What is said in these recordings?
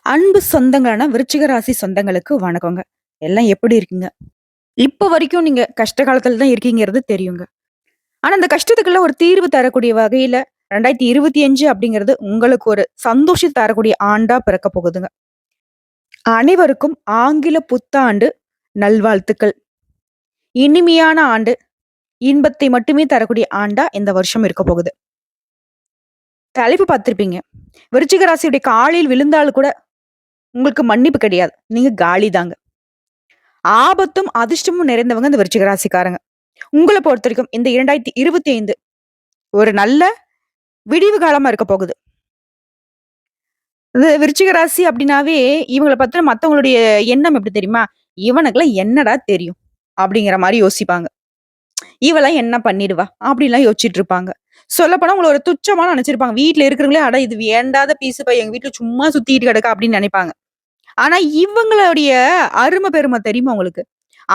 அன்பு சொந்தங்களான விருச்சிக ராசி சொந்தங்களுக்கு வணக்கங்க. எல்லாம் எப்படி இருக்கீங்க? இப்ப வரைக்கும் நீங்க கஷ்ட காலத்துல தான் இருக்கீங்கிறது தெரியுங்க. ஆனா அந்த கஷ்டத்துக்கெல்லாம் ஒரு தீர்வு தரக்கூடிய வகையில 2025 அப்படிங்கிறது உங்களுக்கு ஒரு சந்தோஷத்த தரக்கூடிய ஆண்டா பிறக்க போகுதுங்க. அனைவருக்கும் ஆங்கில புத்தாண்டு நல்வாழ்த்துக்கள். இனிமையான ஆண்டு, இன்பத்தை மட்டுமே தரக்கூடிய ஆண்டா இந்த வருஷம் இருக்க போகுது. தலைப்பு பார்த்திருப்பீங்க. விருச்சிக ராசியுடைய காலில் விழுந்தாலும் கூட உங்களுக்கு மன்னிப்பு கிடையாது. நீங்க காலி தாங்க. ஆபத்தும், அதிர்ஷ்டமும் நிறைந்தவங்க இந்த விருச்சிக ராசிக்காரங்க. உங்கள பொறுத்தவரைக்கும் இந்த 2025 ஒரு நல்ல விடிவு காலமா இருக்க போகுது. இது விருச்சிக ராசி அப்டின்னாவே, இவங்கள பத்தின மத்தவங்களுடைய எண்ணம் எப்டி தெரியுமா? "இவனுக்குலாம் என்னடா தெரியும்?" அப்படிங்கிற மாரி யோசிப்பாங்க. "இவலாம் என்ன பண்ணிடுவா?" அப்படிலாம் யோசிச்சுட்டு இருப்பாங்க. சொல்லப்போனா உங்கள ஒரு துச்சமா நெனச்சிருப்பாங்க. வீட்ல இருக்கிறவங்களே, "அட இது வேண்டாத பீஸுப்பா, எங்க வீட்ல சும்மா சுத்திட்டு கிடக்கா" அப்படின்னு நெனைப்பாங்க. ஆனா இவங்களுடைய அரும பெரும தெரியுமா உங்களுக்கு?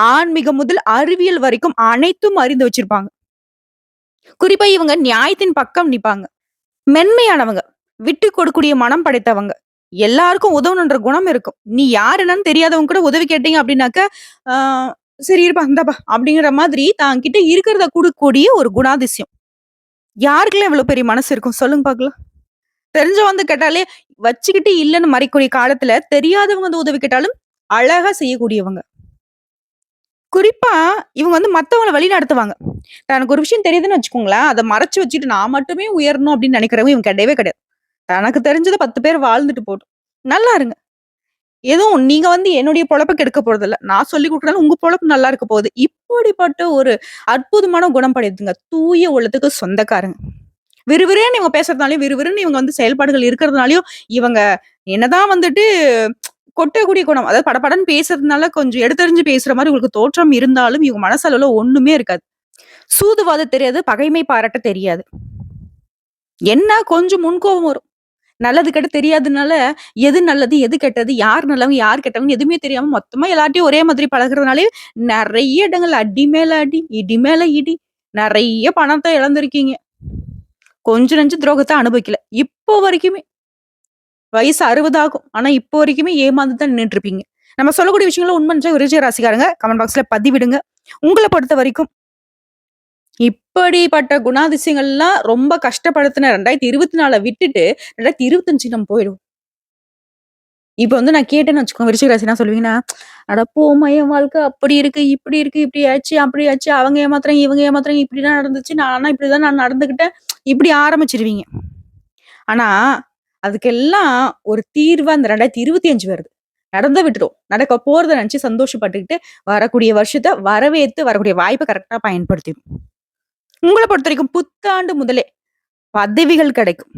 ஆன்மீகம் முதல் அறிவியல் வரைக்கும் அனைத்தும் அறிந்து வச்சிருப்பாங்க. குறிப்பா இவங்க நியாயத்தின் பக்கம் நிப்பாங்க. மென்மையானவங்க. விட்டு கொடுக்கக்கூடிய மனம் படைத்தவங்க. எல்லாருக்கும் உதவணுன்ற குணம் இருக்கும். நீ யார் என்னன்னு தெரியாதவங்க கூட உதவி கேட்டீங்க அப்டின்னாக்க, ஆ சரி இருப்பா, இந்தாப்பா அப்படிங்கிற மாதிரி தான் கிட்ட இருக்கிறத குடுக்கக்கூடிய ஒரு குணாதிசயம். யாருக்குல்லாம் இவ்வளவு பெரிய மனசு இருக்கும்? சொல்லுங்க பாக்கலாம். தெரிஞ்சவங்க வந்து கேட்டாலே வச்சுக்கிட்டு இல்லன்னு மறைக்கக்கூடிய காலத்துல, தெரியாதவங்க வந்து உதவி கேட்டாலும் அழகா செய்யக்கூடியவங்க. குறிப்பா இவங்க வந்து மத்தவங்கள வழிநடத்துவாங்க. தனக்கு ஒரு விஷயம் தெரியுதுன்னு வச்சுக்கோங்களேன், அத மறைச்சு வச்சுட்டு நான் மட்டுமே உயரணும் அப்படின்னு நினைக்கிறவங்க இவங்க கிடையவே கிடையாது. தனக்கு தெரிஞ்சத 10 பேர் வாழ்ந்துட்டு போட்டும். நல்லா இருங்க. எதுவும் நீங்க வந்து என்னுடைய பொழப்ப கெடுக்க போறதில்ல. நான் சொல்லிக் குடுக்குறனால உங்க பொழப்பு நல்லா இருக்க போகுது. இப்படிப்பட்ட ஒரு அற்புதமான குணம் படைத்தவங்க. தூய உள்ளத்துக்கு சொந்தக்காரங்க. விறுவிறுன்னு இவங்க பேசுறதுனாலயும், விறுவிறுன்னு இவங்க வந்து செயல்பாடுகள் இருக்கிறதுனாலயும், இவங்க என்னதான் வந்துட்டு கொட்டக்கூடிய குணம். அதாவது படபடன்னு பேசுறதுனால கொஞ்சம் எடுத்தெறிஞ்சு பேசுற மாரி உங்களுக்கு தோற்றம் இருந்தாலும், இவங்க மனசளவுல ஒண்ணுமே இருக்காது. சூதுவாது தெரியாது, பகைமை பாராட்ட தெரியாது. என்ன கொஞ்சம் முன்கோபம் வரும். நல்லது கெட்டது தெரியாதனால, எது நல்லது, எது கெட்டது, யார் நல்லவங்க, யார் கெட்டவங்கன்னு எதுவுமே தெரியாம மொத்தமா எல்லார்ட்டயும் ஒரே மாதிரி பழகுறதுனாலயே, நெறைய இடங்கள்ல அடி மேல அடி, இடி மேல இடி, நெறைய பணத்த இழந்திருக்கீங்க. கொஞ்சம் நெஞ்ச துரோகத்த அனுபவிக்கல. இப்போ வரைக்குமே. வயசு 60 ஆகும். ஆனா இப்போ வரைக்குமே ஏமாந்து தான் நின்னுட்டு இருப்பீங்க. நம்ம சொல்லக்கூடிய விஷயங்கள்லாம் உண்மைன்னு நினைச்சா விருச்சிக ராசிக்காரங்க கமெண்ட் பாக்ஸ்ல பதிவிடுங்க. உங்கள பொறுத்த வரைக்கும் இப்படிப்பட்ட குணாதிசயங்கள்லாம் ரொம்ப கஷ்டப்படுத்தின 2024 விட்டுட்டு 2025 நம்ம போயிடுவோம். இப்ப வந்து நான் கேட்டேன்னு வச்சுக்கோங்க, விருச்சிக ராசி என்ன சொல்லுவீங்கன்னா, "அட போம்மா என் வாழ்க்கை அப்படி இருக்கு, இப்படி இருக்கு, இப்படி ஆச்சு, அப்படி ஆச்சு, அவங்க ஏமாத்துறாங்க, இவங்க ஏமாத்துறாங்க, இப்படிதான் நடந்துச்சு, நானா இப்படிதான் நான் நடந்துக்கிட்டேன்." இப்படி ஆரம்பிச்சுருவீங்க. ஆனா, அதுக்கெல்லாம் ஒரு தீர்வா அந்த 2025 வருது. நடந்த விட்டுரும். நடக்க போறத நெனச்சு சந்தோஷப்பட்டுக்கிட்டு, வரக்கூடிய வருஷத்த வரவேத்து வரக்கூடிய வாய்ப்ப கரெக்ட்டா பயன்படுத்திக்கணும். உங்கள பொறுத்தவரைக்கும் புத்தாண்டு முதலே பதவிகள் கிடைக்கும்.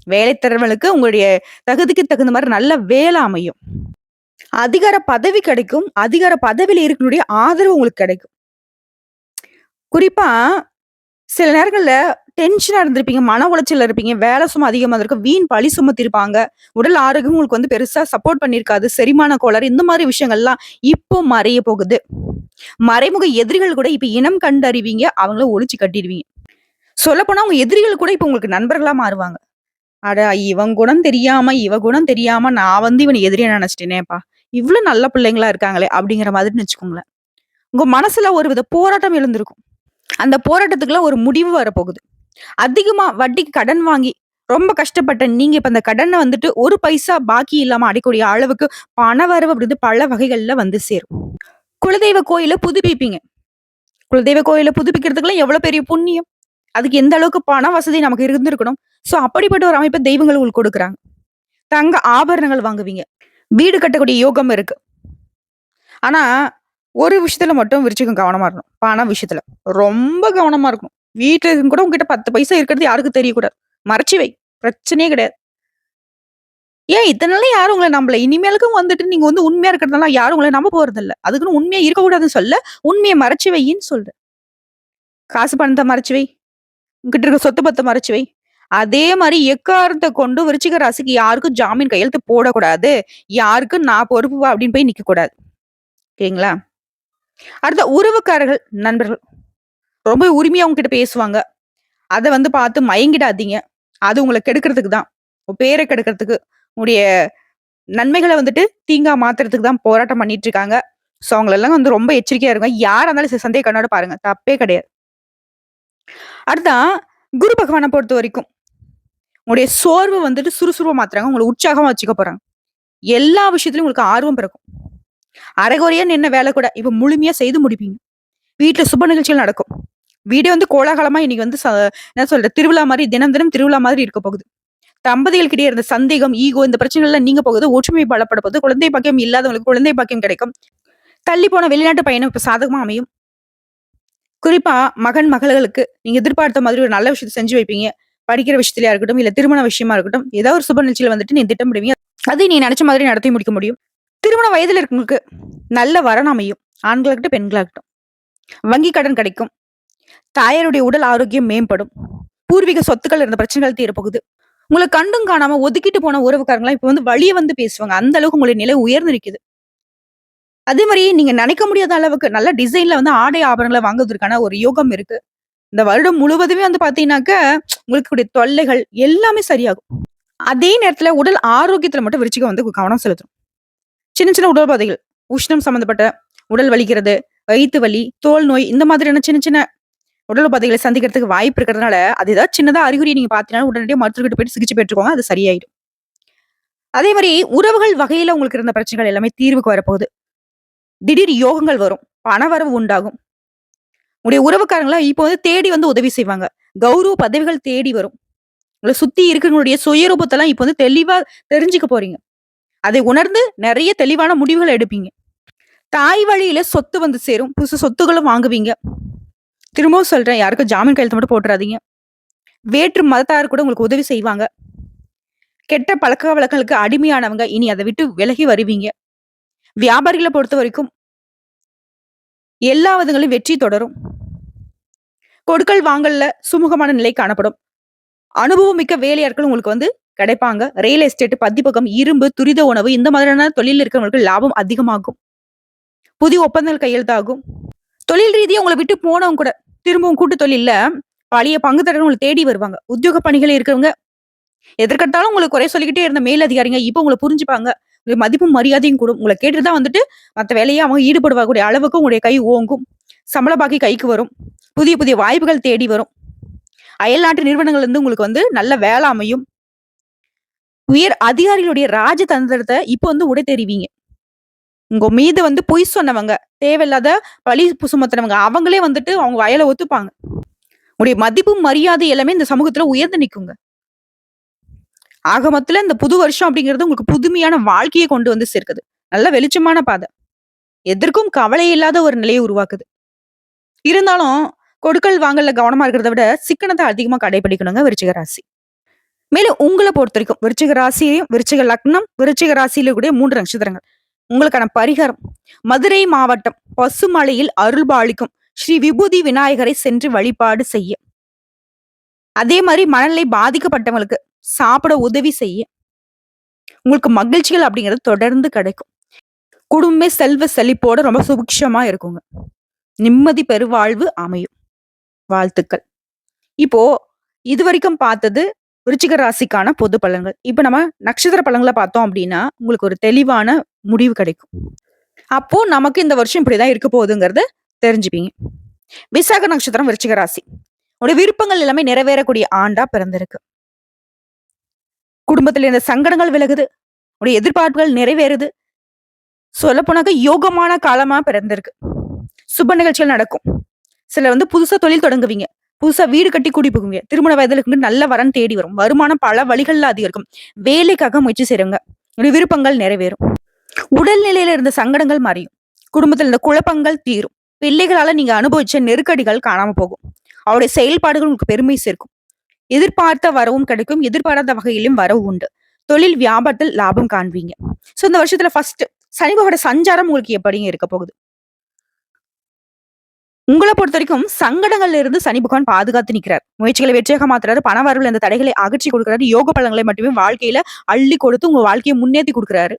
வேலை திறமைகளுக்கு உங்களுடைய தகுதிக்கு தகுந்த மாரி நல்ல வேலை அமையும். அதிகார பதவி கிடைக்கும். அதிகார பதவியில இருக்கக்கூடிய ஆதரவு உங்களுக்கு கிடைக்கும். குறிப்பா சில நேரங்கள்ல டென்ஷனா இருந்திருப்பீங்க. மன உளைச்சல்ல இருப்பீங்க. வேலை சுமை அதிகமா இருந்திருக்கும். வீண் பழி சுமத்திருப்பாங்க. உடல் ஆரோக்கியம் உங்களுக்கு வந்து பெருசா சப்போர்ட் பண்ணியிருக்காது. செரிமான கோளாறு இந்த மாரி விஷயங்கள்லாம் இப்போ மறைய போகுது. மறைமுக எதிரிகள் கூட இப்ப இனம் கண்டறிவீங்க. அவங்கள ஒழிச்சு கட்டிடுவீங்க. சொல்லப்போனா உங்க எதிரிகள் கூட இப்ப உங்களுக்கு நண்பர்களா மாறுவாங்க. அட இவன் குணம் தெரியாம, இவ குணம் தெரியாம நான் வந்து இவன எதிரியா நினைச்சுட்டேனேப்பா! இவ்ளோ நல்ல பிள்ளைங்களா இருக்காங்களே! அப்படிங்கிற மாதிரின்னு வச்சுக்கோங்களேன். உங்க மனசுல ஒரு வித போராட்டம் எழுந்திருக்கும். அந்த போராட்டத்துக்குலாம் ஒரு முடிவு வரப்போகுது. அதிகமா வட்டிக்கு கடன் வாங்கி, ரொம்ப கஷ்டப்பட்ட நீங்க இப்ப அந்த கடன வந்துட்டு 1 பைசா பாக்கி இல்லாம அடைக்கக்கூடிய அளவுக்கு பணவரவு அப்படின்றது பல வகைகள்ல வந்து சேரும். குலதெய்வ கோயில புதுப்பிப்பீங்க. குலதெய்வ கோயில புதுப்பிக்கிறதுக்குலாம் எவ்வளோ பெரிய புண்ணியம். அதுக்கு எந்த அளவுக்கு பண வசதி நமக்கு இருந்திருக்கணும். ஸோ அப்படிப்பட்ட ஒரு அமைப்ப தெய்வங்கள் உங்களுக்கு குடுக்குறாங்க. தங்க ஆபரணங்கள் வாங்குவீங்க. வீடு கட்டக்கூடிய யோகம் இருக்கு. ஆனா, ஒரு விஷயத்துல மட்டும் விருச்சிகம் கவனமா இருக்கணும். பண விஷயத்துல. ரொம்ப கவனமா இருக்கணும். வீட்ல இருக்கும் கூட உன்கிட்ட 10 பைசா இருக்கிறது யாருக்கும் தெரியக்கூடாது. மறைச்சு வை. பிரச்சனையே கிடையாது. ஏன் இத்தன நாளா யாரும் உங்கள நம்பல. இனிமேலுக்கும் வந்துட்டு நீங்க வந்து உண்மையா இருக்கிறதுனால யாரும் உங்கள நம்ப போறதில்ல. அதுக்குன்னு உண்மையா இருக்கக்கூடாதுன்னு சொல்லல. உண்மைய மறைச்சு வையின்னு சொல்றேன். காசு பணத்த மறைச்சு வை. உன்கிட்ட இருக்க சொத்து பத்த மறைச்சு வை. அதே மாரி எக்காரணத்த கொண்டும் விருச்சிக ராசிக்கு யாருக்கும் ஜாமீன் கையெழுத்து போடக்கூடாது. யாருக்கும் நான் பொறுப்பு அப்படின்னு போய் நிக்கக்கூடாது. ஓகேங்களா? அடுத்த உறவுக்காரர்கள், நண்பர்கள் ரொம்ப உரிமையா உங்ககிட்ட பேசுவாங்க. அத வந்து பார்த்து மயங்கிடாதீங்க. அது உங்கள கெடுக்கிறதுக்கு தான். உங்க பேர கெடுக்கிறதுக்கு, உங்களுடைய நன்மைகள வந்துட்டு தீங்கா மாத்துறதுக்கு தான் போராட்டம் பண்ணிட்டு இருக்காங்க. ஸோ அவங்களெல்லாம் வந்து ரொம்ப எச்சரிக்கையா இருங்க. யாரா இருந்தாலும் சந்தேக கண்ணோட பாருங்க. தப்பே கிடையாது. அடுத்தா குரு பகவான பொறுத்தவரைக்கும், உங்களுடைய சோர்வு வந்துட்டு சுறுசுறுப்பா மாத்துறாங்க. உங்கள உற்சாகமா வச்சுக்க போறாங்க. எல்லா விஷயத்திலயும் உங்களுக்கு ஆர்வம் பிறக்கும். அரைகுறையா நின்ன வேலை கூட இப்ப முழுமையா செய்து முடிப்பீங்க. வீட்ல சுப நிகழ்ச்சிகள் நடக்கும். வீடே வந்து கோலாகலமா இன்னைக்கு வந்து என்ன சொல்றது? திருவிழா மாரி தினம் தினம் திருவிழா மாதிரி இருக்க போகுது. தம்பதிகளுக்கிடையே இருந்த சந்தேகம், ஈகோ இந்த பிரச்சனைகள்லாம் நீங்க போகுது. ஒற்றுமை பலப்பட போகுது. குழந்தை பாக்கியம் இல்லாதவங்களுக்கு குழந்தை பாக்கியம் கிடைக்கும். தள்ளி போன வெளிநாட்டு பயணம் இப்ப சாதகமா அமையும். குறிப்பா மகன், மகள்களுக்கு நீங்க எதிர்பார்த்த மாதிரி ஒரு நல்ல விஷயத்த செஞ்சு வைப்பீங்க. படிக்கிற விஷயத்திலயா இருக்கட்டும், இல்ல திருமண விஷயமா இருக்கட்டும், ஏதாவது ஒரு சுப நிகழ்ச்சியில வந்துட்டு நீங்க திட்டமிடுவீங்க. அதை நீ நெனச்ச மாதிரி நடத்தி முடிக்க முடியும். திருமண வயதில இருக்கவங்களுக்கு நல்ல வரன் அமையும். ஆண்களாகட்டும், பெண்களாகட்டும். வங்கி கடன் கிடைக்கும். தாயாருடைய உடல் ஆரோக்கியம் மேம்படும். பூர்வீக சொத்துக்கள் இருந்த பிரச்சனைகள் தீரப்போகுது. உங்கள கண்டும் காணாம ஒதுக்கிட்டு போன உறவுக்காரங்கலாம் இப்ப வந்து வழிய வந்து பேசுவாங்க. அந்த அளவுக்கு உங்களுடைய நிலை உயர்ந்து நிக்குது. அதே மாரி நீங்க நினைக்க முடியாத அளவுக்கு நல்ல டிசைன்ல வந்து ஆடை ஆபரணங்கள வாங்குவதற்கான ஒரு யோகம் இருக்கு. இந்த வருடம் முழுவதுமே வந்து பார்த்தீங்கன்னாக்க, உங்களுக்கு கூடிய தொல்லைகள் எல்லாமே சரியாகும். அதே நேரத்துல உடல் ஆரோக்கியத்துல மட்டும் விருச்சிகம் வந்து கவனம் செலுத்தணும். சின்ன சின்ன உடல் உபாதைகள், உஷ்ணம் சம்மந்தப்பட்ட உடல் வலிக்கிறது, வயித்து வலி, தோல் நோய் இந்த மாதிரியான சின்ன சின்ன உடல் உபாதைகளை சந்திக்கிறதுக்கு வாய்ப்பு இருக்கிறதுனால, அது ஏதாவது சின்னதா அறிகுறி நீங்க பார்த்தீங்கன்னா, உடனடியா மருத்துவர்கிட்ட போயிட்டு சிகிச்சை பெற்றுக்கோங்க. அது சரியாயிடும். அதே மாரி உறவுகள் வகையில உங்களுக்கு இருந்த பிரச்சனைகள் எல்லாமே தீர்வுக்கு வரப்போகுது. திடீர் யோகங்கள் வரும். பணவரவு உண்டாகும். உங்களுடைய உறவுக்காரங்கள இப்போ வந்து தேடி வந்து உதவி செய்வாங்க. கௌரவ பதவிகள் தேடி வரும். உங்கள சுத்தி இருக்கிறவங்களுடைய சுயரூபத்தெல்லாம் இப்ப வந்து தெளிவா தெரிஞ்சுக்க போறீங்க. அதை உணர்ந்து நெறைய தெளிவான முடிவுகள் எடுப்பீங்க. தாய் வழியில சொத்து வந்து சேரும். புதுசு சொத்துக்களும் வாங்குவீங்க. திரும்பவும் சொல்றேன், யாருக்கும் ஜாமீன் கையெழுத்து மட்டும் போட்டுறாதீங்க. வேற்று மதத்தார் கூட உங்களுக்கு உதவி செய்வாங்க. கெட்ட பழக்கவழக்கங்களுக்கு அடிமையானவங்க இனி அத விட்டு விலகி வருவீங்க. வியாபாரிகள பொறுத்தவரைக்கும் எல்லா விதங்களிலும் வெற்றி தொடரும். கொடுக்கல் வாங்கல்ல சுமூகமான நிலை காணப்படும். அனுபவம் மிக்க வேலையாட்கள் உங்களுக்கு வந்து கிடைப்பாங்க. ரியல் எஸ்டேட், பத்திபகம், இரும்பு, துரித உணவு இந்த மாதிரியான தொழில் இருக்கிறவங்களுக்கு லாபம் அதிகமாகும். புதிய ஒப்பந்தங்கள் கையெழுத்தாகும். தொழில் ரீதியா உங்கள விட்டு போனவங்க கூட திரும்பவும் கூட்டு தொழில்ல பழைய பங்குதாரர்கள் உங்கள தேடி வருவாங்க. உத்தியோக பணிகள் இருக்கிறவங்க எதற்கெடுத்தாலும் உங்களுக்கு குறை சொல்லிக்கிட்டே இருந்த மேல் அதிகாரிங்க இப்ப உங்கள புரிஞ்சுப்பாங்க. உங்க மதிப்பும் மரியாதையும் கூடும். உங்கள கேட்டுட்டு தான் வந்துட்டு மத்த வேலைய அவங்க ஈடுபடக்கூடிய அளவுக்கு உங்களுடைய கை ஓங்கும். சம்பள பாக்கி கைக்கு வரும். புதிய புதிய வாய்ப்புகள் தேடி வரும். அயல்நாட்டு நிறுவனங்கள்ல இருந்து உங்களுக்கு வந்து நல்ல வேலை அமையும். உயர் அதிகாரிகளுடைய ராஜதந்திரத்த இப்ப வந்து உடை தெரிவிங்க. உங்க மீது வந்து பொய் சொன்னவங்க, தேவையில்லாத பழி சுமத்துனவங்க, அவங்களே வந்துட்டு அவங்க வயல ஒத்துப்பாங்க. உங்களுடைய மதிப்பும், மரியாதை எல்லாமே இந்த சமூகத்துல உயர்ந்து நிக்குங்க. ஆக மொத்தத்துல இந்த புது வருஷம் அப்படிங்கிறது உங்களுக்கு புதுமையான வாழ்க்கைய கொண்டு வந்து சேர்க்குது. நல்ல வெளிச்சமான பாதை. எதற்கும் கவலை இல்லாத ஒரு நிலையை உருவாக்குது. இருந்தாலும் கொடுக்கல் வாங்கல்ல கவனமா இருக்கிறத விட சிக்கனத்த அதிகமா கடைபிடிக்கணுங்க விருச்சிக ராசி. மேலும் உங்கள பொறுத்தவரைக்கும் விருச்சிக ராசியையும், விருச்சிக லக்னம், விருச்சிக ராசியில கூடிய 3 நட்சத்திரங்கள். உங்களுக்கான பரிகாரம் மதுரை மாவட்டம் பசுமலையில் அருள்பாலிக்கும் ஸ்ரீ விபூதி விநாயகரை சென்று வழிபாடு செய்ய. அதே மாதிரி மனநிலை பாதிக்கப்பட்டவங்களுக்கு சாப்பிட உதவி செய்ய. உங்களுக்கு மகிழ்ச்சிகள் அப்படிங்கிறது தொடர்ந்து கிடைக்கும். குடும்பமே செல்வ செழிப்போட ரொம்ப சுபிக்ஷமா இருக்குங்க. நிம்மதி பெருவாழ்வு அமையும். வாழ்த்துக்கள். இப்போ இதுவரைக்கும் பார்த்தது விருச்சிக ராசிக்கான பொது பலன்கள். இப்ப நம்ம நட்சத்திர பலன்கள பார்த்தோம் அப்படின்னா, உங்களுக்கு ஒரு தெளிவான முடிவு கிடைக்கும். அப்போ நமக்கு இந்த வருஷம் இப்படிதான் இருக்க போகுதுங்கிறத தெரிஞ்சுப்பீங்க. விசாக நட்சத்திரம் விருச்சிக ராசி. உங்களுடைய விருப்பங்கள் எல்லாமே நிறைவேறக்கூடிய ஆண்டா பிறந்திருக்கு. குடும்பத்துல இருந்த சங்கடங்கள் விலகுது. உடைய எதிர்பார்ப்புகள் நிறைவேறுது. சொல்லப்போனாக்க யோகமான காலமா பிறந்திருக்கு. சுப நிகழ்ச்சிகள் நடக்கும். சிலர் வந்து புதுசா தொழில் தொடங்குவீங்க. புதுசா வீடு கட்டி குடி புகுவீங்க. திருமண வயதுல இருந்து நல்ல வரன் தேடி வரும். வருமானம் பல வழிகள்ல அதிகரிக்கும். வேலைக்காக முயற்சி செய்றவங்க. உங்களுடைய விருப்பங்கள் நிறைவேறும். உடல்நிலையில இருந்த சங்கடங்கள் மறையும். குடும்பத்துல இருந்த குழப்பங்கள் தீரும். பிள்ளைகளால நீங்க அனுபவிச்ச நெருக்கடிகள் காணாம போகும். அவருடைய செயல்பாடுகள் உங்களுக்கு பெருமை சேர்க்கும். எதிர்பார்த்த வரவும் கிடைக்கும். எதிர்பாராத வகையிலும் வரவு உண்டு. தொழில் வியாபாரத்தில் லாபம் காண்பீங்க. சோ இந்த வருஷத்துல ஃபர்ஸ்ட் சனி பகவானோட சஞ்சாரம் உங்களுக்கு எப்படிங்க இருக்க போகுது? உங்கள பொறுத்தவரைக்கும் சங்கடங்கள்ல இருந்து சனி பகவான் பாதுகாத்து நிக்கிறார். முயற்சிகளை வெற்றியாக மாத்துறாரு. பண வரவுல இந்த தடைகளை அகற்றி கொடுக்கிறாரு. யோக பலன்களை மட்டுமே வாழ்க்கையில அள்ளி கொடுத்து உங்க வாழ்க்கையை முன்னேத்தி குடுக்குறாரு.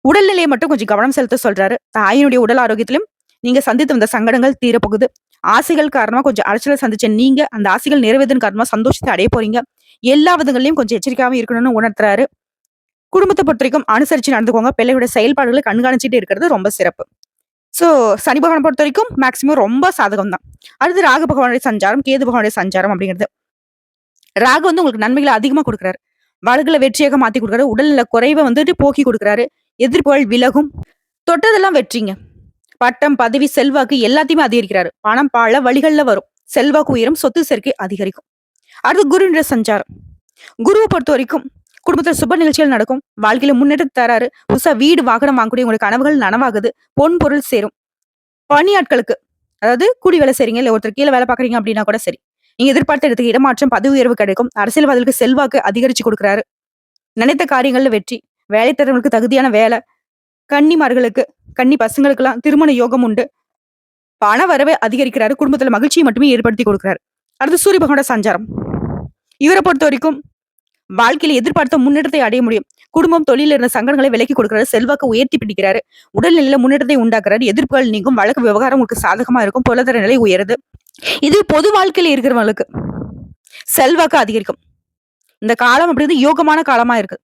உடல்நிலையை மட்டும் கொஞ்சம் கவனம் செலுத்த சொல்றாரு. தாயினுடைய உடல் ஆரோக்கியத்திலும் நீங்க சந்தித்து வந்த சங்கடங்கள் தீரப்போகுது. ஆசைகள் காரணமா கொஞ்சம் அலைச்சலை சந்திச்ச நீங்க அந்த ஆசைகள் நிறைவேறின் காரணமா சந்தோஷத்தை அடைய போறீங்க. எல்லா விதங்களையும் கொஞ்சம் எச்சரிக்கையாவும் இருக்கணும்னு உணர்த்துறாரு. குடும்பத்த பொறுத்தவரைக்கும் அனுசரிச்சு நடந்துக்கோங்க. பிள்ளையோட செயல்பாடுகள கண்காணிச்சுட்டே இருக்கிறது ரொம்ப சிறப்பு. ஸோ சனி பகவான பொறுத்தவரைக்கும் மேக்ஸிமம் ரொம்ப சாதகம் தான். அடுத்து ராகு பகவானுடைய சஞ்சாரம், கேது பகவானுடைய சஞ்சாரம் அப்படிங்கிறது. ராகு வந்து உங்களுக்கு நன்மைகள அதிகமா குடுக்குறாரு. வழக்குல வெற்றியாக மாத்தி குடுக்குறாரு. உடல்நல குறைவ வந்துட்டு போக்கி குடுக்குறாரு. எதிர்ப்புகள் விலகும். தொட்டதெல்லாம் வெற்றிங்க. பட்டம், பதவி, செல்வாக்கு எல்லாத்தையுமே அதிகரிக்கிறாரு. பணம் பல வழிகள்ல வரும். செல்வாக்கு உயரும், சொத்து சேர்க்கை அதிகரிக்கும். அடுத்து குருவினுடைய சஞ்சாரம். குருவ பொறுத்தவரைக்கும் குடும்பத்துல சுப நிகழ்ச்சிகள் நடக்கும். வாழ்க்கையில முன்னேற்றத்த தராரு. புதுசா வீடு, வாகனம் வாங்கக்கூடிய உங்களுடைய கனவுகள் நனவாகுது. பொன் பொருள் சேரும். பணியாட்களுக்கு அதாவது கூலி வேலை செய்றீங்க, இல்ல ஒருத்தர் கீழ வேலை பார்க்குறீங்க அப்படின்னா கூட சரி. நீங்க எதிர்பார்த்த இடத்துக்கு இடமாற்றம், பதவி உயர்வு கிடைக்கும். அரசியல்வாதிகளுக்கு செல்வாக்கு அதிகரிச்சு குடுக்குறாரு. நினைத்த காரியங்கள்ல வெற்றி. வேலை தேடுறவங்களுக்கு தகுதியான வேலை. கன்னிமார்களுக்கு, கன்னி பசங்களுக்கெல்லாம் திருமண யோகம் உண்டு. பண வரவை அதிகரிக்கிறாரு. குடும்பத்துல மகிழ்ச்சியை மட்டுமே ஏற்படுத்தி கொடுக்கிறாரு. அடுத்து சூரிய பகவானோட சஞ்சாரம். இவரை பொறுத்த வரைக்கும் வாழ்க்கையில எதிர்பார்த்த முன்னேற்றத்தை அடைய முடியும். குடும்பம், தொழில இருந்த சங்கடங்களை விலக்கி கொடுக்கிறாரு. செல்வாக்கு உயர்த்தி பிடிக்கிறாரு. உடல்நிலையில முன்னேற்றத்தை உண்டாக்குறாரு. எதிர்ப்புகள் நீங்கும். வழக்கு விவகாரம் உங்களுக்கு சாதகமா இருக்கும். பொருளாதார நிலை உயருது. இது பொது வாழ்க்கையில இருக்கிறவங்களுக்கு செல்வாக்கு அதிகரிக்கும். இந்த காலம் அப்படிங்கிறது யோகமான காலமா இருக்கு.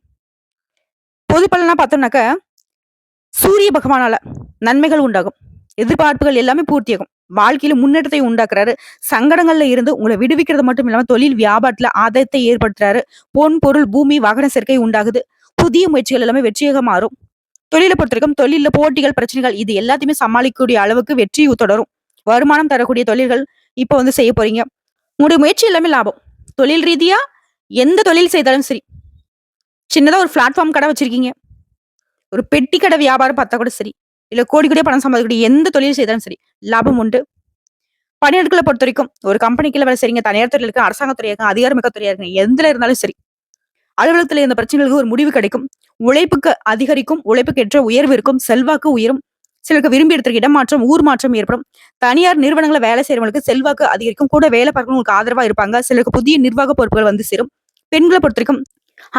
பொது பலனா பார்த்தோம்னாக்க சூரிய பகவானால நன்மைகள் உண்டாகும். எதிர்பார்ப்புகள் எல்லாமே பூர்த்தியாகும். வாழ்க்கையில முன்னேற்றத்தை உண்டாக்குறாரு. சங்கடங்கள்ல இருந்து உங்களை விடுவிக்கிறது மட்டும் இல்லாம தொழில் வியாபாரத்துல ஆதாயத்தை ஏற்படுத்துறாரு. பொன், பொருள், பூமி, வாகன சேர்க்கை உண்டாகுது. புதிய முயற்சிகள் எல்லாமே வெற்றியாக மாறும். தொழிலை பொறுத்தவரைக்கும் தொழில போட்டிகள், பிரச்சனைகள் இது எல்லாத்தையுமே சமாளிக்கக்கூடிய அளவுக்கு வெற்றி தொடரும். வருமானம் தரக்கூடிய தொழில்கள் இப்ப வந்து செய்ய போறீங்க. உங்களுடைய முயற்சி எல்லாமே லாபம். தொழில் ரீதியா எந்த தொழில் செய்தாலும் சரி. சின்னதா ஒரு பிளாட்ஃபார்ம் கடை வச்சிருக்கீங்க. ஒரு பெட்டி கடை வியாபாரம் பார்த்தா கூட சரி. இல்ல கோடி கோடியா பணம் சம்பாதிக்கக்கூடிய எந்த தொழில் செய்தாலும் சரி. லாபம் உண்டு. பணியாட்களை பொறுத்தவரைக்கும் ஒரு கம்பெனிக்குள்ள வேலை செய்றீங்க, தனியார் துறையில இருக்க, அரசாங்க துறையா இருக்க, அதிகாரமிக்க துறையா இருக்க, எதுல இருந்தாலும் சரி. அலுவலகத்துல இருந்த பிரச்சனைகளுக்கு ஒரு முடிவு கிடைக்கும். உழைப்புக்கு அதிகரிக்கும். உழைப்புக்கு ஏற்ற உயர்வு இருக்கும். செல்வாக்கு உயரும். சிலருக்கு விரும்பி இடத்திற்கு இடமாற்றம், ஊர் மாற்றம் ஏற்படும். தனியார் நிறுவனங்களை வேலை செய்யறவங்களுக்கு செல்வாக்கு அதிகரிக்கும். கூட வேலை பார்க்கறவங்களுக்கு ஆதரவா இருப்பாங்க. சிலருக்கு புதிய நிர்வாக பொறுப்புகள் வந்து சேரும். பெண்களை பொறுத்தவரைக்கும்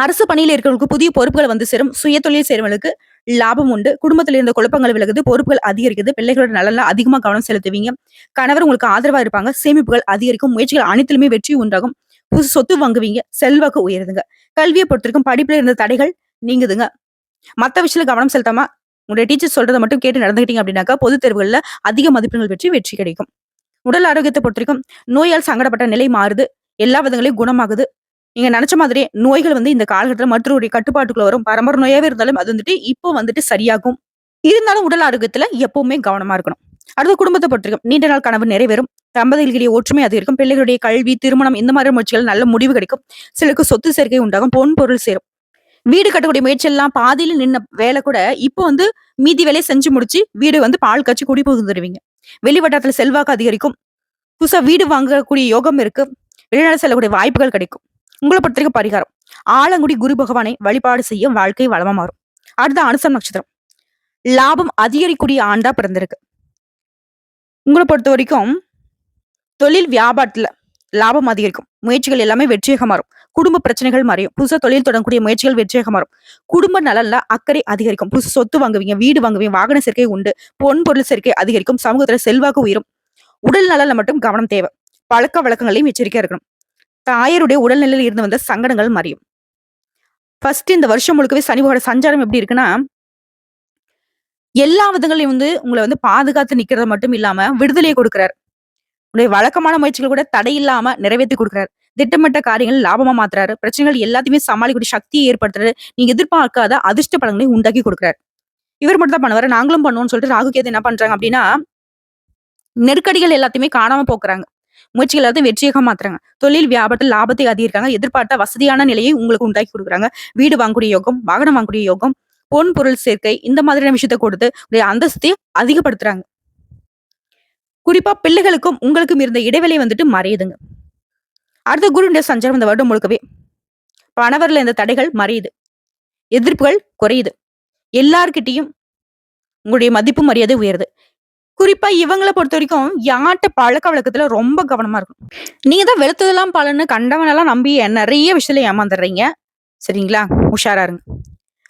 அரசு பணியில இருக்கிறவங்களுக்கு புதிய பொறுப்புகள் வந்து சேரும். சுய தொழில் செய்றவங்களுக்கு லாபம் உண்டு. குடும்பத்துல இருந்த குழப்பங்கள் விலகுது. பொறுப்புகள் அதிகரிக்குது. பிள்ளைகளோட நலன்ல அதிகமா கவனம் செலுத்துவீங்க. கணவர் உங்களுக்கு ஆதரவா இருப்பாங்க. சேமிப்புகள் அதிகரிக்கும். முயற்சிகள் அனைத்திலுமே வெற்றி உண்டாகும். புதுசு சொத்து வாங்குவீங்க. செல்வாக்கு உயருதுங்க. கல்வியை பொறுத்திருக்கும் படிப்புல இருந்த தடைகள் நீங்குதுங்க. மத்த விஷயத்துல கவனம் செலுத்தாம உங்களுடைய டீச்சர் சொல்றதை மட்டும் கேட்டு நடந்துக்கிட்டீங்க அப்படின்னாக்கா பொதுத் தேர்வுகள்ல அதிக மதிப்பெண்கள் பெற்று வெற்றி கிடைக்கும். உடல் ஆரோக்கியத்தை பொறுத்திருக்கும் நோயால் சங்கடப்பட்ட நிலை மாறுது. எல்லா விதங்களையும் குணமாகுது. நீங்க நினைச்ச மாதிரியே நோய்கள் வந்து இந்த காலகட்டத்துல மற்றவருடைய கட்டுப்பாட்டுக்குள்ள வரும். பரம்பரை நோயாவே இருந்தாலும் அது வந்துட்டு இப்போ வந்துட்டு சரியாகும். இருந்தாலும் உடல் ஆரோக்கியத்துல எப்பவுமே கவனமா இருக்கணும். அடுத்து குடும்பத்தை பொறுத்திருக்கும் நீண்ட நாள் கனவு நிறைவேறும். தம்பதிகளிடையே ஒற்றுமை அதிகரிக்கும். பிள்ளைகளுடைய கல்வி, திருமணம் இந்த மாதிரி முயற்சிகள் நல்ல முடிவு கிடைக்கும். சிலருக்கு சொத்து சேர்க்கை உண்டாகும். பொன் பொருள் சேரும். வீடு கட்டக்கூடிய முயற்சி எல்லாம் பாதியில நின்ன வேலை கூட இப்போ வந்து மீதி வேலையை செஞ்சு முடிச்சு வீடு வந்து பால் காய்ச்சி குடி புகுந்துருவீங்க. வெளிவட்டாரத்துல செல்வாக்கு அதிகரிக்கும். புதுசா வீடு வாங்கக்கூடிய யோகம் இருக்கு. வெளிநாடு செல்லக்கூடிய வாய்ப்புகள் கிடைக்கும். உங்களை பொறுத்தவரைக்கும் பரிகாரம் ஆலங்குடி குரு பகவானை வழிபாடு செய்ய வாழ்க்கை வளமா மாறும். அடுத்த அனுசம் நட்சத்திரம் லாபம் அதிகரிக்கூடிய ஆண்டா பிறந்திருக்கு. உங்களை பொறுத்த வரைக்கும் தொழில் வியாபாரத்துல லாபம் அதிகரிக்கும். முயற்சிகள் எல்லாமே வெற்றியாக மாறும். குடும்ப பிரச்சனைகள் மறையும். புதுசா தொழில் தொடங்கக்கூடிய முயற்சிகள் வெற்றியாக மாறும். குடும்ப நலன்ல அக்கறை அதிகரிக்கும். புதுசு சொத்து வாங்குவீங்க, வீடு வாங்குவீங்க, வாகன சேர்க்கை உண்டு. பொன் பொருள் சேர்க்கை அதிகரிக்கும். சமூகத்துல செல்வாக்கு உயரும். உடல் நலன்ல மட்டும் கவனம் தேவை. பழக்க வழக்கங்களையும் எச்சரிக்கையா இருக்கணும். தாயருடைய உடல்நிலையில் இருந்து வந்த சங்கடங்கள் மறையும். ஃபர்ஸ்ட் இந்த வருஷம் முழுக்கவே சனி பகவானோட சஞ்சாரம் எப்படி இருக்குன்னா, எல்லா விதங்களையும் வந்து உங்களை வந்து பாதுகாத்து நிக்கிறது மட்டும் இல்லாம விடுதலையை கொடுக்கிறார். உங்களுடைய வழக்கமான முயற்சிகள் கூட தடை இல்லாம நிறைவேற்றி கொடுக்கிறார். திட்டமிட்ட காரியங்கள் லாபமா மாத்துறாரு. பிரச்சனைகள் எல்லாத்தையுமே சமாளிக்கக்கூடிய சக்தியை ஏற்படுத்துறாரு. நீங்க எதிர்பார்க்காத அதிர்ஷ்ட பலன்களை உண்டாக்கி கொடுக்கிறார். இவர் மட்டும் தான் பண்ணுவாரு. நாங்களும் பண்ணுவோம்னு சொல்லிட்டு ராகு கேது என்ன பண்றாங்க அப்படின்னா, நெருக்கடிகள் எல்லாத்தையுமே காணாம போக்குறாங்க. முயற்சிகள் எல்லாத்தையும் வெற்றியாக மாத்துறாங்க. தொழில் வியாபாரத்தில் லாபத்தை அதிகரிக்காங்க. எதிர்பார்த்த வசதியான நிலையை உங்களுக்கு உண்டாக்கி கொடுக்குறாங்க. வீடு வாங்கக்கூடிய யோகம், வாகனம் வாங்கக்கூடிய யோகம், பொன் பொருள் சேர்க்கை இந்த மாதிரியான விஷயத்த கொடுத்து உங்களுடைய அந்தஸ்தை அதிகப்படுத்துறாங்க. குறிப்பா பிள்ளைகளுக்கும் உங்களுக்கும் இருந்த இடைவெளி வந்துட்டு மறையுதுங்க. அடுத்த குருடைய சஞ்சாரம் இந்த வருடம் முழுக்கவே பணவரில் இந்த தடைகள் மறையுது. எதிர்ப்புகள் குறையுது. எல்லார்கிட்டையும் உங்களுடைய மதிப்பு மரியாதை உயருது. குறிப்பா இவங்களை பொறுத்த வரைக்கும் யார்கிட்ட பழக்க வழக்கத்துல ரொம்ப கவனமா இருக்கும். நீங்க தான் வெளுத்ததெல்லாம் பலன்னு கண்டவனெல்லாம் நம்பி நிறைய விஷயத்துல ஏமாந்துடுறீங்க. சரிங்களா? உஷாரா இருங்க.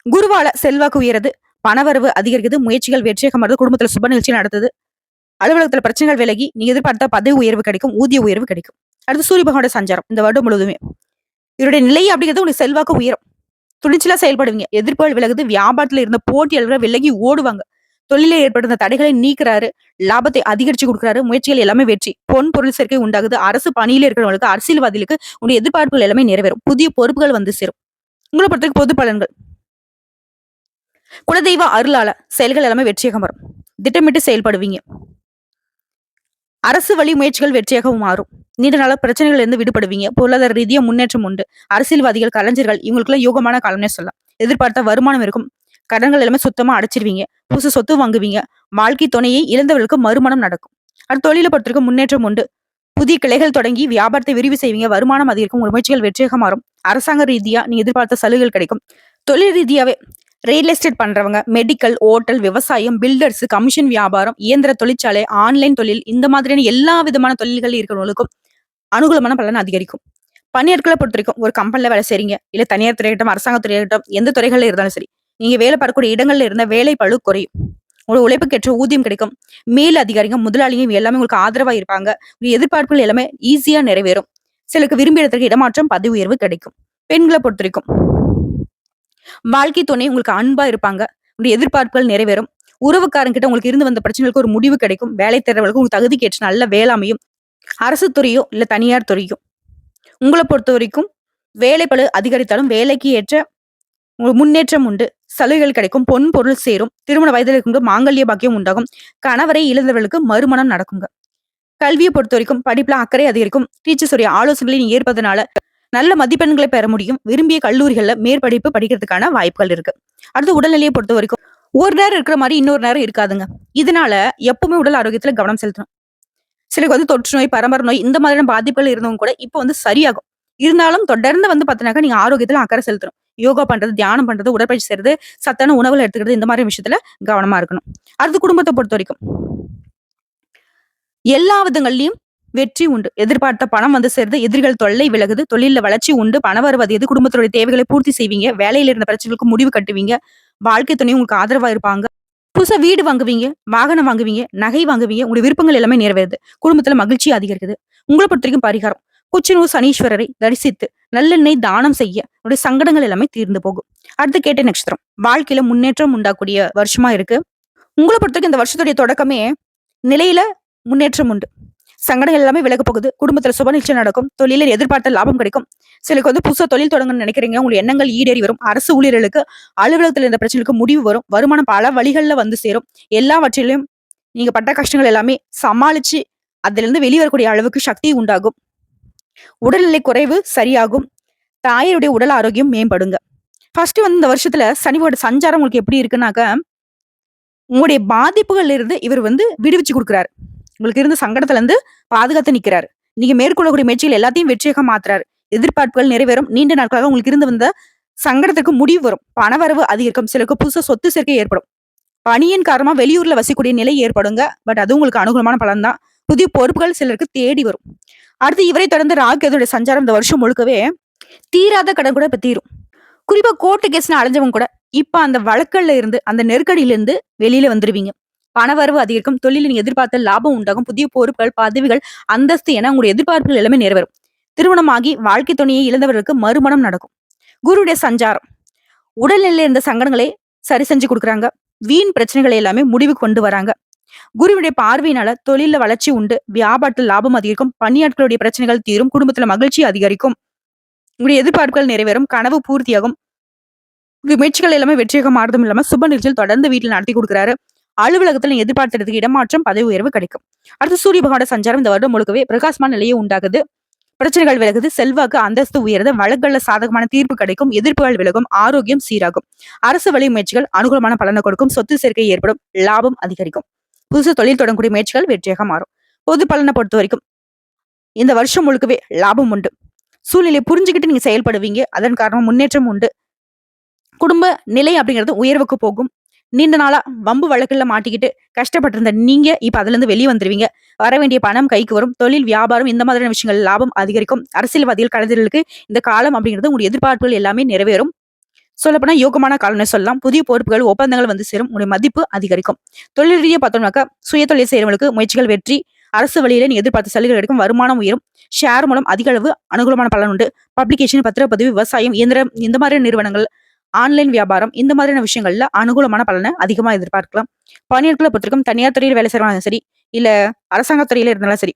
குருவால செல்வாக்கு உயருது. பணவரவு அதிகரிக்குது. முயற்சிகள் வெற்றியாக மாறுது. குடும்பத்துல சுப நிகழ்ச்சி நடத்துது. அலுவலகத்துல பிரச்சனைகள் விலகி நீங்க எதிர்பார்த்த பதவி உயர்வு கிடைக்கும். ஊதிய உயர்வு கிடைக்கும். அடுத்து சூரிய பகவானோட சஞ்சாரம் இந்த வருடம் முழுவதுமே இவருடைய நிலை அப்படிங்கிறது உங்களுக்கு செல்வாக்கு உயரும். துணிச்சலா செயல்படுவீங்க. எதிர்ப்புகள் விலகுது. வியாபாரத்துல இருந்த போட்டியாளர்கள் விலகி ஓடுவாங்க. தொழிலில் ஏற்பட்டிருந்த தடைகளை நீக்குறாரு. லாபத்தை அதிகரிச்சு குடுக்குறாரு. முயற்சிகள் எல்லாமே வெற்றி. பொன் பொருள் சேர்க்கை உண்டாகுது. அரசு பணியில இருக்கிறவங்களுக்கு, அரசியல்வாதிகளுக்கு உங்களுடைய எதிர்பார்ப்புகள் எல்லாமே நிறைவேறும். புதிய பொறுப்புகள் வந்து சேரும். உங்கள பொறுத்தவரைக்கும் பொது பலன்கள். குலதெய்வ அருளால செயல்கள் எல்லாமே வெற்றியாக வரும். திட்டமிட்டு செயல்படுவீங்க. அரசு வழி முயற்சிகள் வெற்றியாகவும் மாறும். நீண்ட நாள பிரச்சனைகள்ல இருந்து விடுபடுவீங்க. பொருளாதார ரீதியா முன்னேற்றம் உண்டு. அரசியல்வாதிகள், கலைஞர்கள் இவங்களுக்குலாம் யோகமான காலம்னே சொல்லலாம். எதிர்பார்த்த வருமானம் இருக்கும். கடன்கள் எல்லாமே சுத்தமா அடைச்சிருவீங்க. புதுசு சொத்து வாங்குவீங்க. வாழ்க்கை துணையை இழந்தவர்களுக்கு மறுமணம் நடக்கும். அடுத்து தொழில பொறுத்தவரைக்கும் முன்னேற்றம் உண்டு. புதிய கிளைகள் தொடங்கி வியாபாரத்தை விரிவு செய்வீங்க. வருமானம் அதிகரிக்கும். உங்க முயற்சிகள் வெற்றியாக மாறும். அரசாங்க ரீதியா நீங்க எதிர்பார்த்த சலுகைகள் கிடைக்கும். தொழில் ரீதியாவே ரியல் எஸ்டேட் பண்றவங்க, மெடிக்கல், ஓட்டல், விவசாயம், பில்டர்ஸ், கமிஷன் வியாபாரம், இயந்திர தொழிற்சாலை, ஆன்லைன் தொழில் இந்த மாதிரியான எல்லா விதமான தொழில்கள் இருக்கிறவங்களுக்கும் அனுகூலமான பலன் அதிகரிக்கும். பணியாட்களை பொறுத்தவரைக்கும் ஒரு கம்பெனில வேலை செய்றீங்க, இல்ல தனியார் துறையாகட்டும், அரசாங்க துறையாகட்டும், எந்த துறைகள்ல இருந்தாலும் சரி, நீங்க வேலை பார்க்கக்கூடிய இடங்கள்ல இருந்த வேலை பளு குறையும். உங்களோட உழைப்புக்கேற்ற ஊதியம் கிடைக்கும். மேல் அதிகாரிங்க, முதலாளிங்க இவங்க எல்லாமே உங்களுக்கு ஆதரவா இருப்பாங்க. உங்க எதிர்பார்ப்புகள் எல்லாமே ஈஸியா நிறைவேறும். சிலருக்கு விரும்பிய இடத்திற்கு இடமாற்றம், பதவி உயர்வு கிடைக்கும். பெண்களை பொறுத்தவரைக்கும் வாழ்க்கை துணை உங்களுக்கு அன்பா இருப்பாங்க. உங்களுடைய எதிர்பார்ப்புகள் நிறைவேறும். உறவுக்காரங்கிட்ட உங்களுக்கு இருந்து வந்த பிரச்சனைகளுக்கு ஒரு முடிவு கிடைக்கும். வேலை தேடுறவங்களுக்கு உங்க தகுதிக்கு ஏற்ற நல்ல வேலை அமையும். அரசு துறையோ இல்ல தனியார் துறையோ உங்களை பொறுத்த வரைக்கும் வேலைப்பளு அதிகரித்தாலும் வேலைக்கு ஏற்ற முன்னேற்றம் உண்டு. சலுகைகள் கிடைக்கும். பொன் பொருள் சேரும். திருமண வயதில் இருக்கும் மாங்கல்ய பாக்கியம் உண்டாகும். கணவரை இழந்தவர்களுக்கு மறுமணம் நடக்குங்க. கல்வியை பொறுத்த வரைக்கும் படிப்புல அக்கறை அதிகரிக்கும். டீச்சர்ஸுடைய ஆலோசனைகளை நீங்க ஏற்பதனால நல்ல மதிப்பெண்களை பெற முடியும். விரும்பிய கல்லூரிகள்ல மேற்படிப்பு படிக்கிறதுக்கான வாய்ப்புகள் இருக்கு. அடுத்து உடல்நிலையை பொறுத்த வரைக்கும் ஒரு நேரம் இருக்கிற மாதிரி இன்னொரு நேரம் இருக்காதுங்க. இதனால எப்பவுமே உடல் ஆரோக்கியத்துல கவனம் செலுத்தணும். சிலருக்கு தொற்று நோய், பரம்பரை நோய் இந்த மாதிரியான பாதிப்புகள் இருந்தவங்க கூட இப்ப சரியாகும். இருந்தாலும் தொடர்ந்து பாத்தீங்கன்னாக்கா நீங்க ஆரோக்கியத்துல அக்கறை செலுத்தணும். யோகா பண்றது, தியானம் பண்றது, உடற்பயிற்சி செய்யறது, சத்தான உணவுகள் எடுத்துக்கிறது இந்த மாதிரி விஷயத்துல கவனமா இருக்கணும். அடுத்து குடும்பத்தை பொறுத்த வரைக்கும் எல்லா விதங்கள்லயும் வெற்றி உண்டு. எதிர்பார்த்த பணம் சேருது. எதிரிகள் தொல்லை விலகுது. தொழில வளர்ச்சி உண்டு. பணம் வருவது குடும்பத்துடைய தேவைகளை பூர்த்தி செய்வீங்க. வேலையில இருந்த பிரச்சனைகளுக்கு முடிவு கட்டுவீங்க. வாழ்க்கை துணை உங்களுக்கு ஆதரவா இருப்பாங்க. புதுசா வீடு வாங்குவீங்க, வாகனம் வாங்குவீங்க, நகை வாங்குவீங்க. உங்களுடைய விருப்பங்கள் எல்லாமே நிறைவேறுது. குடும்பத்துல மகிழ்ச்சி அதிகரிக்குது. உங்களை பொறுத்த வரைக்கும் பரிகாரம் குச்சனூர் சனீஸ்வரரை தரிசித்து நல்லெண்ணெய் தானம் செய்ய உங்களுடைய சங்கடங்கள் எல்லாமே தீர்ந்து போகும். அடுத்து கேட்ட நட்சத்திரம். வாழ்க்கையில முன்னேற்றம் உண்டாக்கூடிய வருஷமா இருக்கு. உங்களை பொறுத்த வரைக்கும் இந்த வருஷத்துடைய தொடக்கமே நிலையில முன்னேற்றம் உண்டு. சங்கடங்கள் எல்லாமே விலக போகுது. குடும்பத்துல சுப நிச்சயம் நடக்கும். தொழிலில் எதிர்பார்த்த லாபம் கிடைக்கும். சிலருக்கு புதுசா தொழில் தொடங்கணும்னு நினைக்கிறீங்க. உங்களுக்கு எண்ணங்கள் ஈடேறி வரும். அரசு ஊழியர்களுக்கு அலுவலகத்தில் இருந்த பிரச்சனைக்கு முடிவு வரும். வருமானம் பல வழிகள்ல சேரும். எல்லாவற்றிலும் நீங்க பட்ட கஷ்டங்கள் எல்லாமே சமாளிச்சு அதுல இருந்து வெளிவரக்கூடிய அளவுக்கு சக்தி உண்டாகும். உடல்நிலை குறைவு சரியாகும். தாயருடைய உடல் ஆரோக்கியம் மேம்படுங்க. ஃபர்ஸ்ட் இந்த வருஷத்துல சனிவோட சஞ்சாரம் உங்களுக்கு எப்படி இருக்குன்னாக்க, உங்களுடைய பாதிப்புகள்ல இருந்து இவர் விடுவிச்சு கொடுக்குறாரு. உங்களுக்கு இருந்த சங்கடத்துல இருந்து பாதுகாத்து நிக்கிறாரு. நீங்க மேற்கொள்ளக்கூடிய முயற்சிகள் எல்லாத்தையும் வெற்றியாக மாத்துறாரு. எதிர்பார்ப்புகள் நிறைவேறும். நீண்ட நாட்களாக உங்களுக்கு இருந்து வந்த சங்கடத்துக்கு முடிவு வரும். பணவரவு அதிகரிக்கும். சிலருக்கு புதுசா சொத்து சேர்க்கை ஏற்படும். பணியின் காரணமா வெளியூர்ல வசிக்கூடிய நிலை ஏற்படுங்க. பட் அது உங்களுக்கு அனுகூலமான பலன் தான். புதிய பொறுப்புகள் சிலருக்கு தேடி வரும். அடுத்து இவரை தொடர்ந்து ராகு சஞ்சாரம் இந்த வருஷம் முழுக்கவே தீராத கடன் கூட இப்ப தீரும். குறிப்பா கோர்ட்டு கேஸ்னு அலைஞ்சவங்க கூட இப்ப அந்த வழக்கல்ல இருந்து, அந்த நெருக்கடியில இருந்து வெளியில வந்துருவீங்க. பணவரவு அதிகரிக்கும். தொழிலில் நீங்க எதிர்பார்த்த லாபம் உண்டாகும். புதிய பொறுப்புகள், பதவிகள், அந்தஸ்து என உங்களுடைய எதிர்பார்ப்புகள் எல்லாமே நிறைவேறும். திருமணமாகி வாழ்க்கை துணையை இழந்தவர்களுக்கு மறுமணம் நடக்கும். குருடைய சஞ்சாரம் உடல்நிலையில இருந்த சங்கடங்களை சரி செஞ்சு கொடுக்குறாங்க. வீண் பிரச்சனைகளை எல்லாமே முடிவு கொண்டு வராங்க. குருவுடைய பார்வையினால தொழில வளர்ச்சி உண்டு. வியாபாரத்தில் லாபம் அதிகரிக்கும். பணியாட்களுடைய பிரச்சனைகள் தீரும். குடும்பத்துல மகிழ்ச்சி அதிகரிக்கும். உங்களுடைய எதிர்பார்ப்புகள் நிறைவேறும். கனவு பூர்த்தியாகும். முயற்சிகள் எல்லாமே வெற்றியாக மாறுதும் இல்லாம சுப நிகழ்ச்சியில் தொடர்ந்து வீட்டில் நடத்தி கொடுக்குறாரு. அலுவலகத்தில் எதிர்பார்த்ததுக்கு இடமாற்றம், பதவி உயர்வு கிடைக்கும். அடுத்து சூரிய பகவான சஞ்சாரம் இந்த வருடம் முழுக்கவே பிரகாசமான நிலையை உண்டாகுது. பிரச்சனைகள் விலகுது. செல்வாக்கு அந்தஸ்து உயருது. வழக்குகள்ல சாதகமான தீர்ப்பு கிடைக்கும். எதிர்ப்புகள் விலகும். ஆரோக்கியம் சீராகும். அரசு வழி முயற்சிகள் அனுகூலமான பலனை கொடுக்கும். சொத்து சேர்க்கை ஏற்படும். லாபம் அதிகரிக்கும். புதுசு தொழில் தொடங்கக்கூடிய முயற்சிகள் வெற்றியாக மாறும். பொது பலனை பொறுத்த வரைக்கும் இந்த வருஷம் முழுக்கவே லாபம் உண்டு. சூழ்நிலையை புரிஞ்சுக்கிட்டு நீங்க செயல்படுவீங்க. அதன் காரணமா முன்னேற்றம் உண்டு. குடும்ப நிலை அப்படிங்கிறது உயர்வுக்கு போகும். நீண்ட நாளா வம்பு வழக்குல மாட்டிக்கிட்டு கஷ்டப்பட்டு இருந்த நீங்க இப்ப அதுல இருந்து வெளியே வந்துருவீங்க. வர வேண்டிய பணம் கைக்கு வரும். தொழில், வியாபாரம் இந்த மாதிரியான விஷயங்கள் லாபம் அதிகரிக்கும். அரசியல்வாதிகள், கலைஞர்களுக்கு இந்த காலம் அப்படிங்கிறது உங்களுடைய எதிர்பார்ப்புகள் எல்லாமே நிறைவேறும். சொல்லப்போனா யோகமான காலம்னு சொல்லலாம். புதிய பொறுப்புகள், ஒப்பந்தங்கள் சேரும். உங்களுடைய மதிப்பு அதிகரிக்கும். தொழில் ரீதியா பார்த்தோம்னாக்கா சுய தொழில் செய்யறவங்களுக்கு முயற்சிகள் வெற்றி. அரசு வழியில நீ எதிர்பார்த்த சலுகைகள் கிடைக்கும். வருமானம் உயரும். ஷேர் மூலம் அதிக அளவு அனுகூலமான பலன் உண்டு. பப்ளிகேஷன், பத்திரப்பதிவு, விவசாயம், இயந்திரம் இந்த மாதிரியான நிறுவனங்கள், ஆன்லைன் வியாபாரம் இந்த மாதிரியான விஷயங்கள்ல அனுகூலமான பலனை அதிகமா எதிர்பார்க்கலாம். பணியாட்களை பொறுத்தவரைக்கும் தனியார் துறையில் வேலை செய்யறவங்க சரி, இல்ல அரசாங்க துறையில இருந்தாலும் சரி,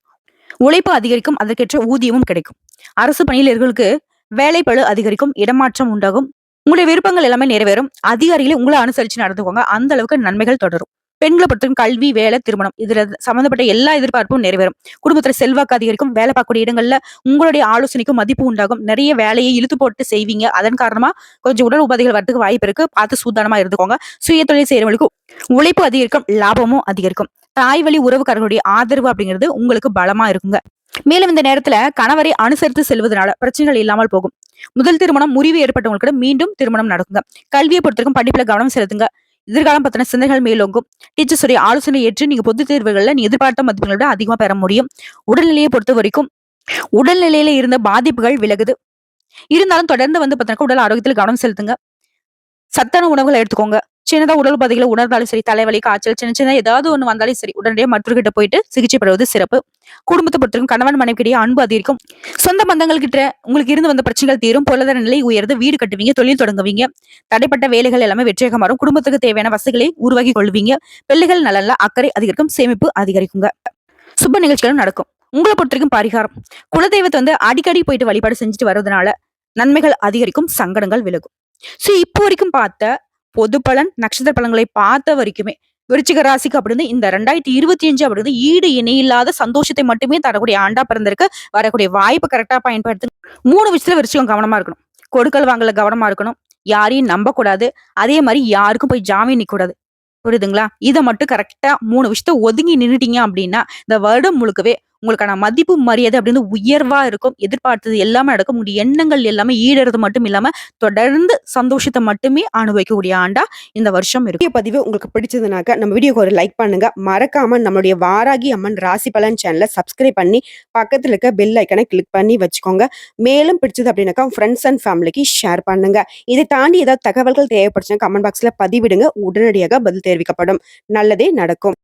உழைப்பு அதிகரிக்கும், அதற்கேற்ற ஊதியமும் கிடைக்கும். அரசு பணியில் இருக்கவங்களுக்கு வேலைப்பளு அதிகரிக்கும், இடமாற்றம் உண்டாகும். உங்களுடைய விருப்பங்கள் எல்லாமே நிறைவேறும். அதிகாரிகளே உங்களை அனுசரிச்சு நடந்துக்கோங்க. அந்த அளவுக்கு நன்மைகள் தொடரும். பெண்களை பொறுத்தவரைக்கும் கல்வி, வேலை, திருமணம் இதுல சம்பந்தப்பட்ட எல்லா எதிர்பார்ப்பும் நிறைவேறும். குடும்பத்துல செல்வாக்கு அதிகரிக்கும். வேலை பார்க்கக்கூடிய இடங்கள்ல உங்களுடைய ஆலோசனைக்கும் மதிப்பு உண்டாகும். நிறைய வேலையை இழுத்து போட்டு செய்வீங்க. அதன் காரணமா கொஞ்சம் உடல் உபாதைகள் வரதுக்கு வாய்ப்பு இருக்கு. பார்த்து சூதானமா இருந்துக்கோங்க. சுய தொழில் செய்யறவங்களுக்கு உழைப்பு அதிகரிக்கும், லாபமும் அதிகரிக்கும். தாய் வழி உறவுக்காரர்களுடைய ஆதரவு அப்படிங்கிறது உங்களுக்கு பலமா இருக்குங்க. மேலும் இந்த நேரத்துல கணவரை அனுசரித்து செல்வதனால பிரச்சனைகள் இல்லாமல் போகும். முதல் திருமணம் முறிவு ஏற்பட்டவங்களுக்கு மீண்டும் திருமணம் நடக்குங்க. கல்வியை பொறுத்தவரைக்கும் படிப்புல கவனம் செலுத்துங்க. எதிர்காலம் பத்தின சிந்தனைகள் மேலோங்கும். டீச்சர்ஸுடைய ஆலோசனை ஏற்று நீங்க பொதுத் தேர்வுகள்ல நீங்க எதிர்பார்த்த மதிப்பெண்களை விட அதிகமா பெற முடியும். உடல்நிலையை பொறுத்த வரைக்கும் உடல்நிலையில இருந்த பாதிப்புகள் விலகுது. இருந்தாலும் தொடர்ந்து பாத்தீங்கன்னா உடல் ஆரோக்கியத்தில் கவனம் செலுத்துங்க. சத்தான உணவுகளை எடுத்துக்கோங்க. சின்னதா உடல் உபாதைகளை உணர்ந்தாலும் சரி, தலைவலி, காய்ச்சல், சின்ன ஏதாவது ஒண்ணு வந்தாலும் சரி, உடனடியாக மருத்துவர்கிட்ட போயிட்டு சிகிச்சை பெறுவது சிறப்பு. குடும்பத்தை பொறுத்தவரைக்கும் கணவன் மனைவிக்கிடையே அன்பு அதிகரிக்கும். சொந்த பந்தங்கள் கிட்ட உங்களுக்கு இருந்து வந்த பிரச்சனைகள் தீரும். பொருளாதார நிலை உயர்ந்து வீடு கட்டுவீங்க, தொழில் தொடங்குவீங்க. தடைப்பட்ட வேலைகள் எல்லாமே வெற்றியாக மாறும். குடும்பத்துக்கு தேவையான வசதிகளை உருவாக்கி கொள்வீங்க. பிள்ளைகள் நலன்ல அக்கறை அதிகரிக்கும், சேமிப்பு அதிகரிக்குங்க. சுப நிகழ்ச்சிகளும் நடக்கும். உங்களை பொறுத்தவரைக்கும் பரிகாரம், குலதெய்வத்தை அடிக்கடி போயிட்டு வழிபாடு செஞ்சுட்டு வர்றதுனால நன்மைகள் அதிகரிக்கும், சங்கடங்கள் விலகும். சோ இப்போ வரைக்கும் பார்த்த பொது பலன், நட்சத்திர பலன்களை பார்த்த வரைக்குமே விருச்சிக ராசிக்கு அப்படின்னு இந்த 2025 அப்படின்னு ஈடு இணையில்லாத சந்தோஷத்தை மட்டுமே தரக்கூடிய ஆண்டா பிறந்திருக்கு. வரக்கூடிய வாய்ப்பு கரெக்டா பயன்படுத்து. 3 விஷயத்துல விருச்சிகம் கவனமா இருக்கணும். கொடுக்கல் வாங்கல கவனமா இருக்கணும். யாரையும் நம்ப கூடாது. அதே மாதிரி யாருக்கும் போய் ஜாமீன் நிக்க கூடாது. புரியுதுங்களா? இத மட்டும் கரெக்டா 3 விஷயத்த ஒதுங்கி நின்னுட்டீங்க அப்படின்னா இந்த வருடம் முழுக்கவே உங்களுக்கான மதிப்பு மரியாதை அப்படின்னு உயர்வா இருக்கும். எதிர்பார்த்தது எல்லாமே நடக்கும். உங்களுடைய எண்ணங்கள் எல்லாமே ஈடறது மட்டும் இல்லாம தொடர்ந்து சந்தோஷத்தை மட்டுமே அனுபவிக்கக்கூடிய ஆண்டா இந்த வருஷம் இருக்கு. பதிவு உங்களுக்கு பிடிச்சதுனாக்க நம்ம வீடியோக்கு ஒரு லைக் பண்ணுங்க. மறக்காம நம்மளுடைய வாராகி அம்மன் ராசி பலன் சேனலை சப்ஸ்கிரைப் பண்ணி பக்கத்துல இருக்க பெல் ஐக்கனை கிளிக் பண்ணி வச்சுக்கோங்க. மேலும் பிடிச்சது அப்படின்னாக்கா ஃப்ரெண்ட்ஸ் அண்ட் ஃபேமிலிக்கு ஷேர் பண்ணுங்க. இதை தாண்டி ஏதாவது தகவல்கள் தேவைப்படுச்சுன்னா கமெண்ட் பாக்ஸ்ல பதிவிடுங்க. உடனடியாக பதில் தெரிவிக்கப்படும். நல்லதே நடக்கும்.